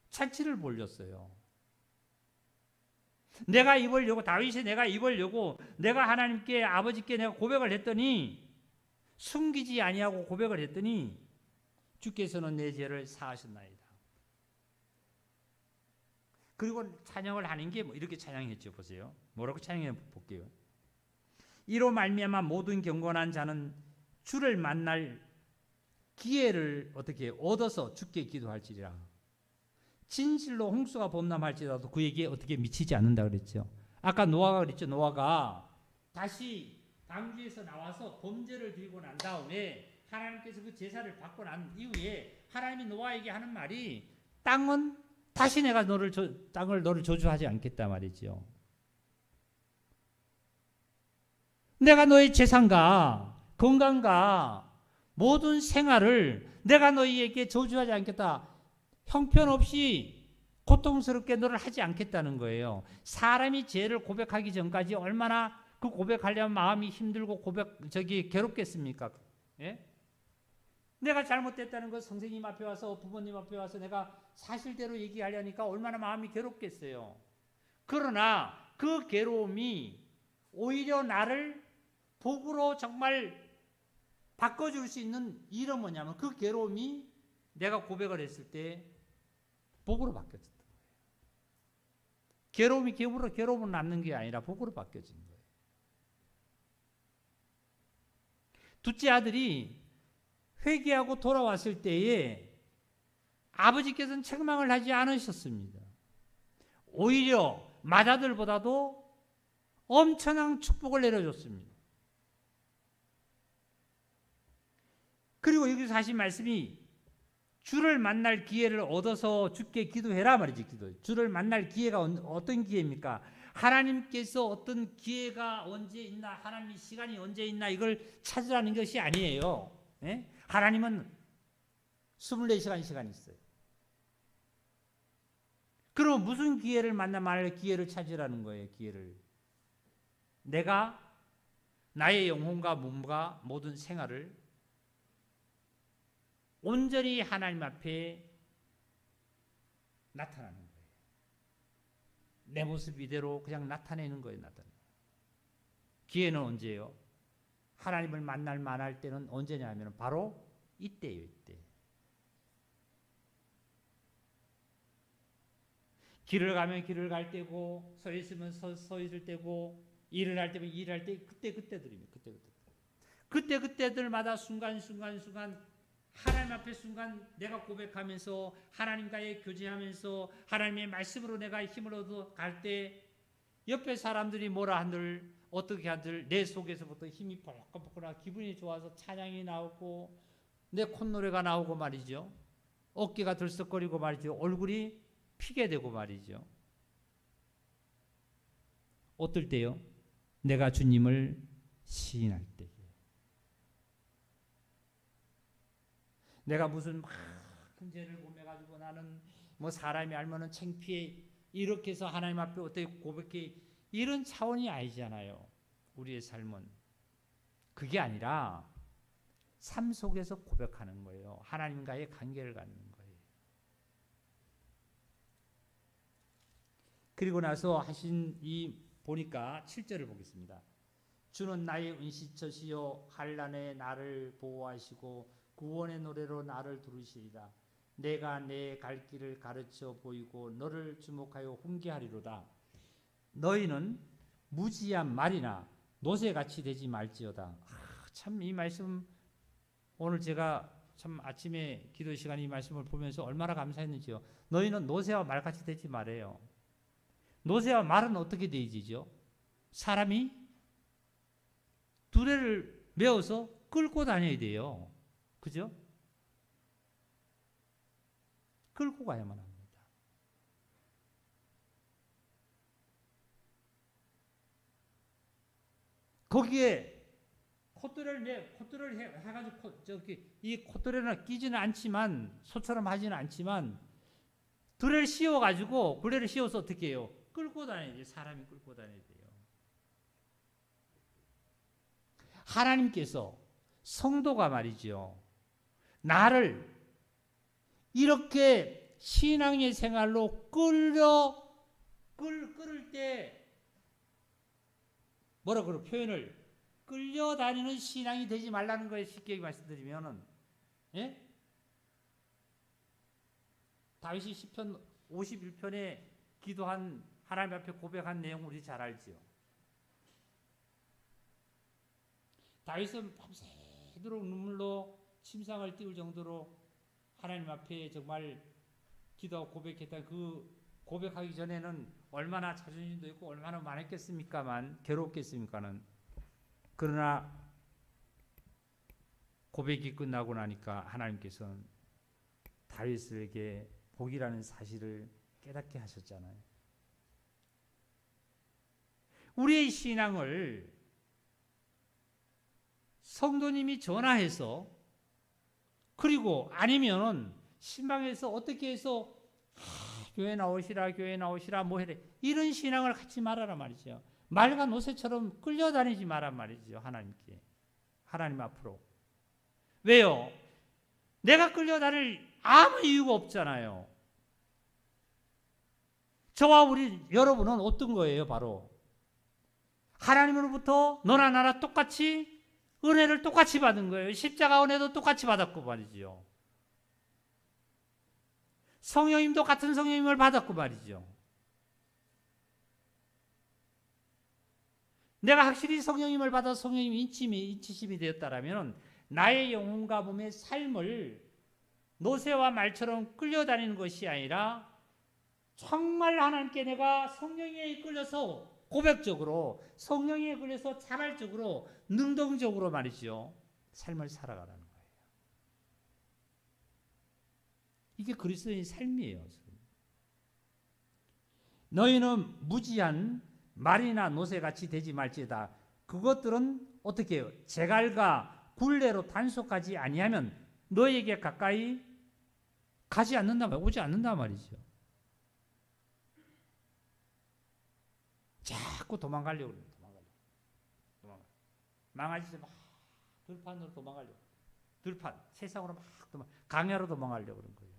착취를 벌렸어요. 내가 입을 열고 다윗이 내가 입을 열고 내가 하나님께 아버지께 내가 고백을 했더니 숨기지 아니하고 고백을 했더니 주께서는 내 죄를 사하셨나이다. 그리고 찬양을 하는 게 이렇게 찬양했죠. 보세요. 뭐라고 찬양해 볼게요. 이로 말미암아 모든 경건한 자는 주를 만날 기회를 어떻게 얻어서 주께 기도할지리라. 진실로 홍수가 범람할지라도 그에게 어떻게 미치지 않는다 그랬죠. 아까 노아가 그랬죠. 노아가 다시 방주에서 나와서 범죄를 드리고 난 다음에 하나님께서 그 제사를 받고 난 이후에 하나님이 노아에게 하는 말이 땅은 다시 내가 너를 저주하지 않겠다 말이죠. 내가 너의 재산과 건강과 모든 생활을 내가 너희에게 저주하지 않겠다. 형편없이 고통스럽게 너를 하지 않겠다는 거예요. 사람이 죄를 고백하기 전까지 얼마나 그 고백하려면 마음이 힘들고 괴롭겠습니까? 예? 내가 잘못됐다는 것 선생님 앞에 와서 부모님 앞에 와서 내가 사실대로 얘기하려니까 얼마나 마음이 괴롭겠어요. 그러나 그 괴로움이 오히려 나를 복으로 정말 바꿔줄 수 있는 일은 뭐냐면 그 괴로움이 내가 고백을 했을 때 복으로 바뀌어졌다. 괴로움이 괴로움을 남는 게 아니라 복으로 바뀌어진 거예요. 둘째 아들이 회개하고 돌아왔을 때에 아버지께서는 책망을 하지 않으셨습니다. 오히려 맏아들보다도 엄청난 축복을 내려줬습니다. 그리고 여기서 하신 말씀이 주를 만날 기회를 얻어서 주께 기도해라 말이지. 주를 만날 기회가 어떤 기회입니까? 하나님께서 어떤 기회가 언제 있나, 하나님의 시간이 언제 있나 이걸 찾으라는 것이 아니에요. 예? 하나님은 24시간 시간이 있어요. 그럼 무슨 기회를 만날 기회를 찾으라는 거예요. 기회를. 내가 나의 영혼과 몸과 모든 생활을 온전히 하나님 앞에 나타나는 거예요. 내 모습 이대로 그냥 나타내는 거예요. 기회는 언제예요? 하나님을 만날 때는 언제냐면 바로 이때예요. 이때. 길을 가면 길을 갈 때고, 서 있으면 서 있을 때고, 일을 할 때면 일을 할 때, 그때들입니다. 그때들마다 순간순간 하나님 앞에 순간 내가 고백하면서 하나님과의 교제하면서 하나님의 말씀으로 내가 힘을 얻어 갈 때 옆에 사람들이 뭐라 한들 어떻게 한들 내 속에서부터 힘이 펄럭펄럭 기분이 좋아서 찬양이 나오고 내 콧노래가 나오고 말이죠. 어깨가 들썩거리고 말이죠. 얼굴이 피게 되고 말이죠. 어떨 때요? 내가 주님을 시인할 때. 내가 무슨 큰 죄를 고백해가지고 나는 뭐 사람이 알면은 창피해 이렇게 해서 하나님 앞에 어떻게 고백해 이런 차원이 아니잖아요. 우리의 삶은 그게 아니라 삶 속에서 고백하는 거예요. 하나님과의 관계를 갖는 거예요. 그리고 나서 하신 이 보니까 7절을 보겠습니다. 주는 나의 은시처시요 환난에 나를 보호하시고 구원의 노래로 나를 부르시리라. 내가 내 갈 길을 가르쳐 보이고 너를 주목하여 훈계하리로다. 너희는 무지한 말이나 노새같이 되지 말지어다. 참 이 말씀 오늘 제가 참 아침에 기도 시간에 이 말씀을 보면서 얼마나 감사했는지요. 너희는 노새와 말같이 되지 말아요. 노새와 말은 어떻게 되지죠? 사람이 두레를 메어서 끌고 다녀야 돼요. 그죠? 끌고 가야만 합니다. 거기에 콧대를 해가지고 이 콧대를 끼지는 않지만 소처럼 하지는 않지만 두레를 씌워가지고 굴레를 씌워서 어떻게 해요? 끌고 다녀야 돼요. 사람이 끌고 다녀야 돼요. 하나님께서 성도가 말이죠. 나를 이렇게 신앙의 생활로 끌을 때 뭐라 그러 표현을 끌려다니는 신앙이 되지 말라는 거에 쉽게 말씀드리면은 예? 다윗이 시편 51편에 기도한 하나님 앞에 고백한 내용 우리 잘 알지요. 다윗은 밤새도록 눈물로 침상을 띄울 정도로 하나님 앞에 정말 기도하고 고백했다. 그 고백하기 전에는 얼마나 자존심도 있고 얼마나 많았겠습니까만 괴롭겠습니까는. 그러나 고백이 끝나고 나니까 하나님께서는 다윗에게 복이라는 사실을 깨닫게 하셨잖아요. 우리의 신앙을 성도님이 전화해서, 그리고 아니면은 신방에서 어떻게 해서 교회 나오시라 뭐 해래, 이런 신앙을 갖지 말아라 말이죠. 말과 노새처럼 끌려다니지 마란 말이죠. 하나님께, 하나님 앞으로. 왜요? 내가 끌려다닐 아무 이유가 없잖아요. 저와 우리 여러분은 어떤 거예요? 바로 하나님으로부터 너나 나나 똑같이 은혜를 똑같이 받은 거예요. 십자가 은혜도 똑같이 받았고 말이죠. 성령님도 같은 성령님을 받았고 말이죠. 내가 확실히 성령님을 받아 성령님 인치심이 되었다라면 나의 영혼과 몸의 삶을 노새와 말처럼 끌려다니는 것이 아니라 정말 하나님께 내가 성령에 이끌려서 고백적으로, 성령에 이끌려서 자발적으로, 능동적으로 말이죠. 삶을 살아가라는 거예요. 이게 그리스도인의 삶이에요. 너희는 무지한 말이나 노새같이 되지 말지어다. 그것들은 어떻게 해요? 제갈과 굴레로 단속하지 아니하면 너희에게 가까이 가지 않는다, 오지 않는다 말이죠. 자꾸 도망가려고 그래요. 망하지 막 들판으로 도망가려고. 들판, 세상으로 막 강야로 도망가려고 그런 거예요.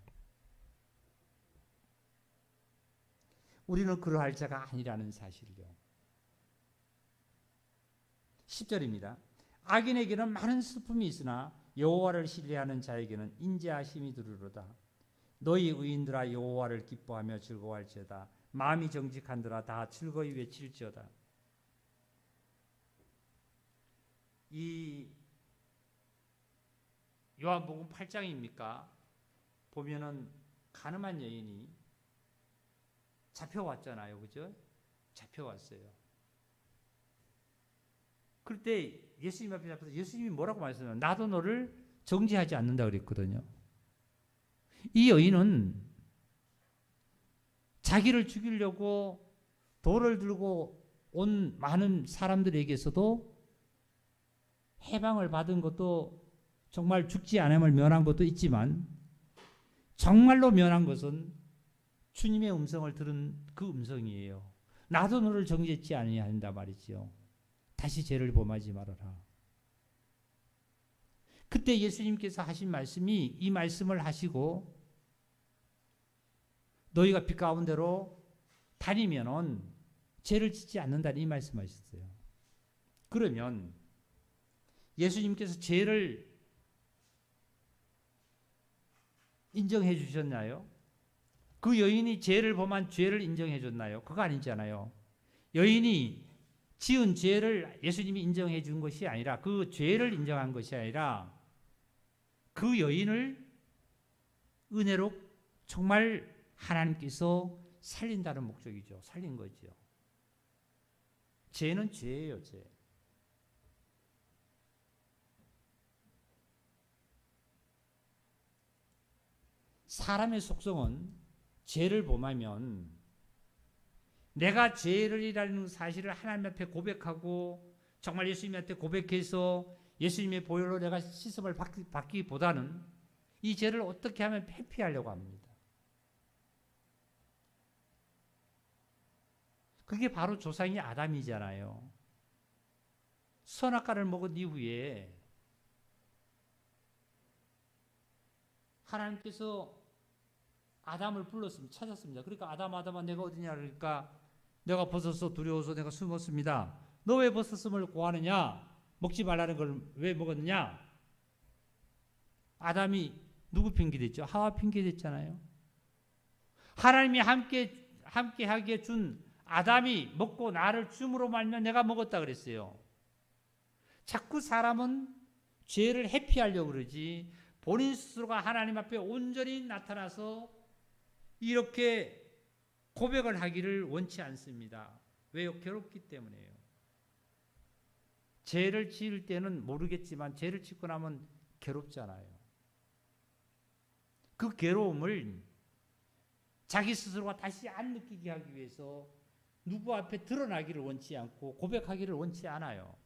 우리는 그러할 자가 아니라는 사실이요. 10절입니다. 악인에게는 많은 슬픔이 있으나 여호와를 신뢰하는 자에게는 인자하심이 두루로다. 너희 의인들아 여호와를 기뻐하며 즐거워할지어다. 마음이 정직한들아 다 즐거이 외칠지어다. 이 요한복음 8장입니까? 보면은 가늠한 여인이 잡혀왔잖아요. 그죠? 잡혀왔어요. 그때 예수님 앞에 잡혀서 예수님이 뭐라고 말씀하셨나요? 나도 너를 정죄하지 않는다 그랬거든요. 이 여인은 자기를 죽이려고 돌을 들고 온 많은 사람들에게서도 해방을 받은 것도, 정말 죽지 않음을 면한 것도 있지만 정말로 면한 것은 주님의 음성을 들은 그 음성이에요. 나도 너를 정죄치 아니한다 말이죠. 다시 죄를 범하지 말아라. 그때 예수님께서 하신 말씀이, 이 말씀을 하시고 너희가 빛 가운데로 다니면은 죄를 짓지 않는다는 이 말씀하셨어요. 그러면 예수님께서 죄를 인정해 주셨나요? 그 여인이 죄를 범한 죄를 인정해 줬나요? 그거 아니잖아요. 여인이 지은 죄를 예수님이 인정해 준 것이 아니라, 그 죄를 인정한 것이 아니라 그 여인을 은혜로 정말 하나님께서 살린다는 목적이죠. 살린 거죠. 죄는 죄예요, 죄. 사람의 속성은 죄를 범하면 내가 죄를이라는 사실을 하나님 앞에 고백하고 정말 예수님한테 고백해서 예수님의 보혈로 내가 씻음을 받기보다는 이 죄를 어떻게 하면 회피하려고 합니다. 그게 바로 조상이 아담이잖아요. 선악과를 먹은 이후에 하나님께서 아담을 불렀습니다. 찾았습니다. 그러니까 아담아 내가 어디냐 그러니까 내가 벗어서 두려워서 내가 숨었습니다. 너 왜 벗었음을 고하느냐? 먹지 말라는 걸 왜 먹었느냐? 아담이 누구 핑계댔죠? 하와 핑계댔잖아요. 하나님이 함께 하게 준 아담이 먹고 나를 줌으로 말면 내가 먹었다 그랬어요. 자꾸 사람은 죄를 회피하려고 그러지 본인 스스로가 하나님 앞에 온전히 나타나서 이렇게 고백을 하기를 원치 않습니다. 왜요? 괴롭기 때문에요. 죄를 지을 때는 모르겠지만 죄를 짓고 나면 괴롭잖아요. 그 괴로움을 자기 스스로가 다시 안 느끼게 하기 위해서 누구 앞에 드러나기를 원치 않고 고백하기를 원치 않아요.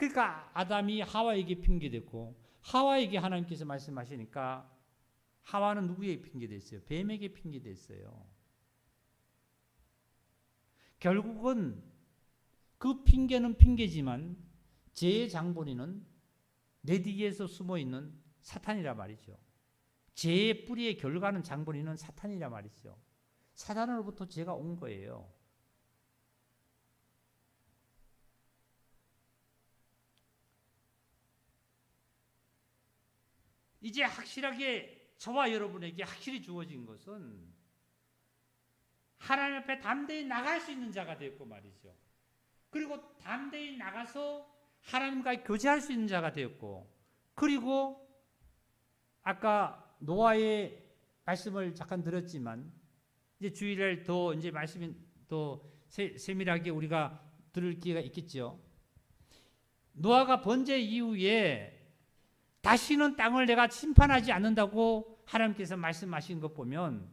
그러니까 아담이 하와에게 핑계댔고 하와에게 하나님께서 말씀하시니까 하와는 누구에게 핑계댔어요? 뱀에게 핑계댔어요. 결국은 그 핑계는 핑계지만 죄의 장본인은 내 뒤에서 숨어있는 사탄이라 말이죠. 죄의 뿌리의 결과는 장본인은 사탄이라 말이죠. 사탄으로부터 죄가 온 거예요. 이제 확실하게 저와 여러분에게 확실히 주어진 것은 하나님 앞에 담대히 나갈 수 있는 자가 되었고 말이죠. 그리고 담대히 나가서 하나님과 교제할 수 있는 자가 되었고, 그리고 아까 노아의 말씀을 잠깐 들었지만 이제 주일날 더 이제 말씀이 더 세밀하게 우리가 들을 기회가 있겠죠. 노아가 번제 이후에 다시는 땅을 내가 심판하지 않는다고 하나님께서 말씀하신 것 보면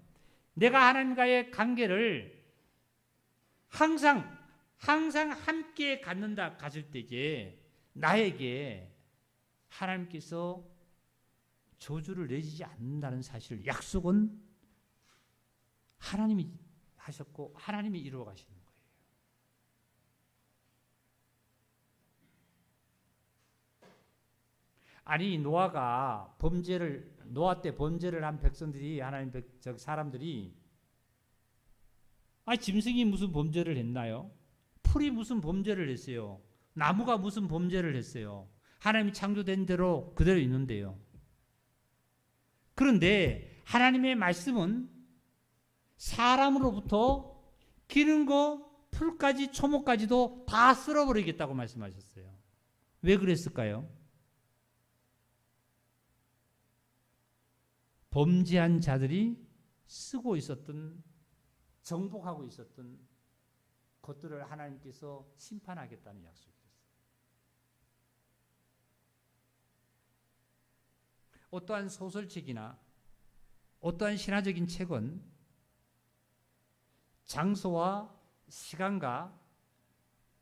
내가 하나님과의 관계를 항상 함께 가질 때에 나에게 하나님께서 저주를 내리지 않는다는 사실, 약속은 하나님이 하셨고 하나님이 이루어 가시는 거예요. 아니 노아 때 범죄를 한 백성들이 하나님 사람들이 짐승이 무슨 범죄를 했나요? 풀이 무슨 범죄를 했어요? 나무가 무슨 범죄를 했어요? 하나님이 창조된 대로 그대로 있는데요. 그런데 하나님의 말씀은 사람으로부터 기는 거, 풀까지 초목까지도 다 쓸어버리겠다고 말씀하셨어요. 왜 그랬을까요? 범죄한 자들이 쓰고 있었던, 정복하고 있었던 것들을 하나님께서 심판하겠다는 약속이었어요. 어떠한 소설책이나 어떠한 신화적인 책은 장소와 시간과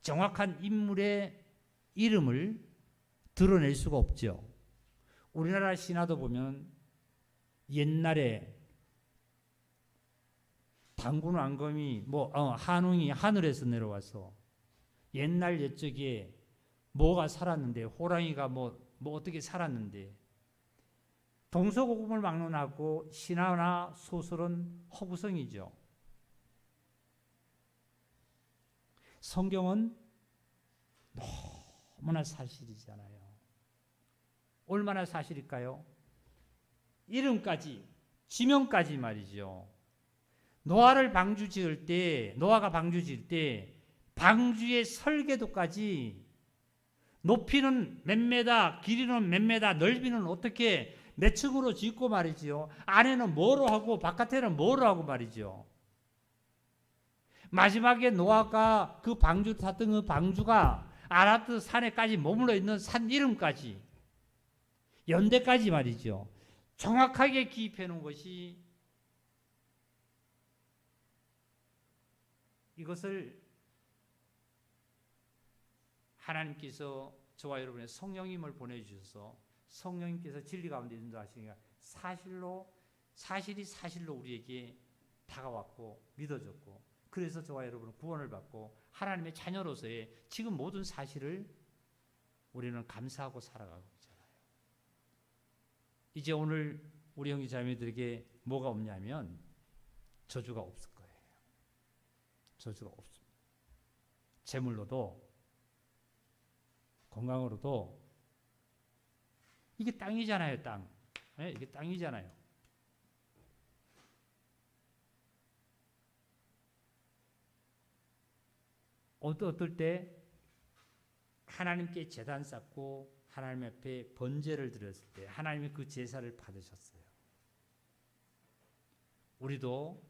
정확한 인물의 이름을 드러낼 수가 없죠. 우리나라 신화도 보면 옛날에 당군 왕검이 한웅이 하늘에서 내려와서 옛날 옛적에 뭐가 살았는데, 호랑이가 뭐 어떻게 살았는데, 동서고금을 막론하고 신화나 소설은 허구성이죠. 성경은 너무나 사실이잖아요. 얼마나 사실일까요? 이름까지, 지명까지 말이죠. 노아가 방주 지을 때 방주의 설계도까지 높이는 몇 메다, 길이는 몇 메다, 넓이는 어떻게 몇 층으로 짓고 말이죠. 안에는 뭐로 하고 바깥에는 뭐로 하고 말이죠. 마지막에 노아가 그 방주 탔던 그 방주가 아라트 산에까지 머물러 있는 산 이름까지, 연대까지 말이죠. 정확하게 기입해 놓은 것이, 이것을 하나님께서 저와 여러분의 성령님을 보내주셔서 성령님께서 진리 가운데 인도하시니까 사실이 사실로 우리에게 다가왔고 믿어졌고, 그래서 저와 여러분은 구원을 받고 하나님의 자녀로서의 지금 모든 사실을 우리는 감사하고 살아가고 있잖아요. 이제 오늘 우리 형제 자매들에게 뭐가 없냐면 저주가 없을 거예요. 저주가 없습니다. 재물로도 건강으로도. 이게 땅이잖아요, 땅. 네, 이게 땅이잖아요. 어떨 때 하나님께 제단 쌓고 하나님 앞에 번제를 드렸을 때 하나님이 그 제사를 받으셨어요. 우리도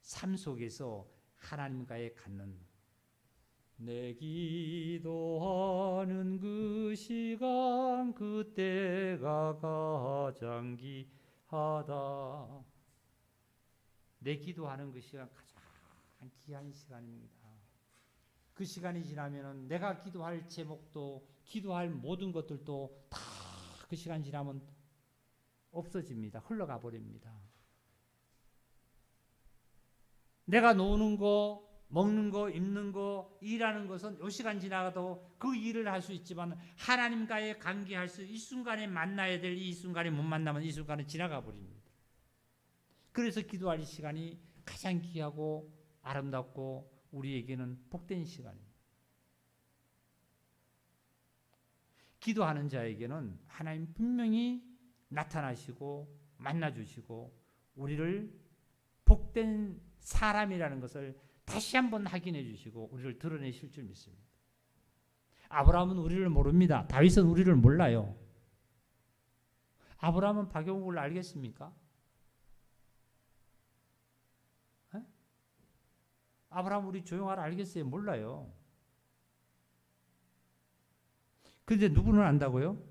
삶 속에서 하나님과의 갖는, 내 기도하는 그 시간 그때가 가장 귀하다. 내 기도하는 그 시간 가장 귀한 시간입니다. 그 시간이 지나면은 내가 기도할 제목도 기도할 모든 것들도 다 그 시간 지나면 없어집니다. 흘러가 버립니다. 내가 노는 거, 먹는 거, 입는 거, 일하는 것은 이 시간 지나가도 그 일을 할 수 있지만 하나님과의 관계할 수 이 순간에 만나야 될 이 순간에 못 만나면 이 순간은 지나가 버립니다. 그래서 기도할 시간이 가장 귀하고 아름답고 우리에게는 복된 시간입니다. 기도하는 자에게는 하나님 분명히 나타나시고 만나주시고 우리를 복된 사람이라는 것을 다시 한번 확인해 주시고 우리를 드러내실 줄 믿습니다. 아브라함은 우리를 모릅니다. 다윗은 우리를 몰라요. 아브라함은 박영국을 알겠습니까? 에? 아브라함 우리 조용하라 알겠어요? 몰라요. 그런데 누구는 안다고요?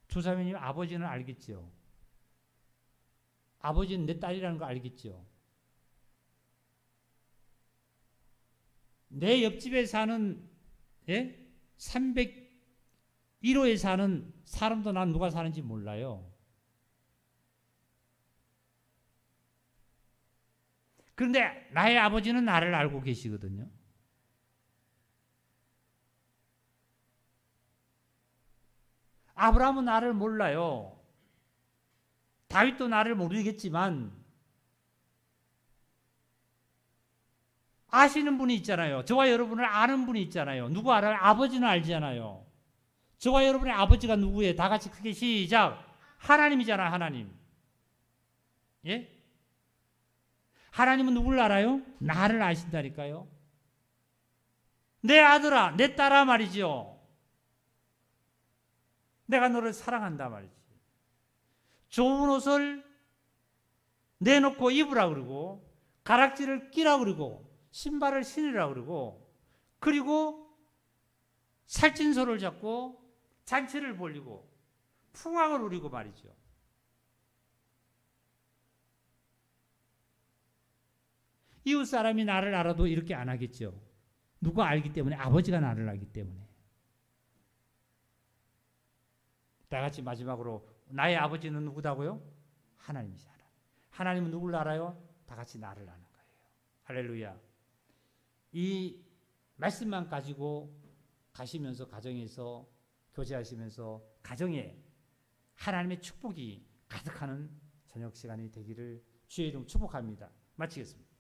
조사모님 아버지는 알겠죠. 아버지는 내 딸이라는 거 알겠죠. 내 옆집에 사는 301호에 사는 사람도 난 누가 사는지 몰라요. 그런데 나의 아버지는 나를 알고 계시거든요. 아브라함은 나를 몰라요. 다윗도 나를 모르겠지만 아시는 분이 있잖아요. 저와 여러분을 아는 분이 있잖아요. 누구 알아요? 아버지는 알잖아요. 저와 여러분의 아버지가 누구예요? 다 같이 크게 시작. 하나님이잖아요. 하나님. 예? 하나님은 누구를 알아요? 나를 아신다니까요. 내 아들아, 내 딸아 말이죠. 내가 너를 사랑한다 말이지. 좋은 옷을 내놓고 입으라 그러고 가락지를 끼라 그러고 신발을 신으라 그러고 그리고 살찐소를 잡고 잔치를 벌이고 풍악을 누리고 말이죠. 이웃 사람이 나를 알아도 이렇게 안 하겠죠. 누가 알기 때문에? 아버지가 나를 알기 때문에. 다 같이 마지막으로 나의 아버지는 누구다고요? 하나님이잖아요. 하나님은 누구를 알아요? 다 같이 나를 아는 거예요. 할렐루야. 이 말씀만 가지고 가시면서 가정에서 교제하시면서 가정에 하나님의 축복이 가득하는 저녁 시간이 되기를 주의 이름 축복합니다. 마치겠습니다.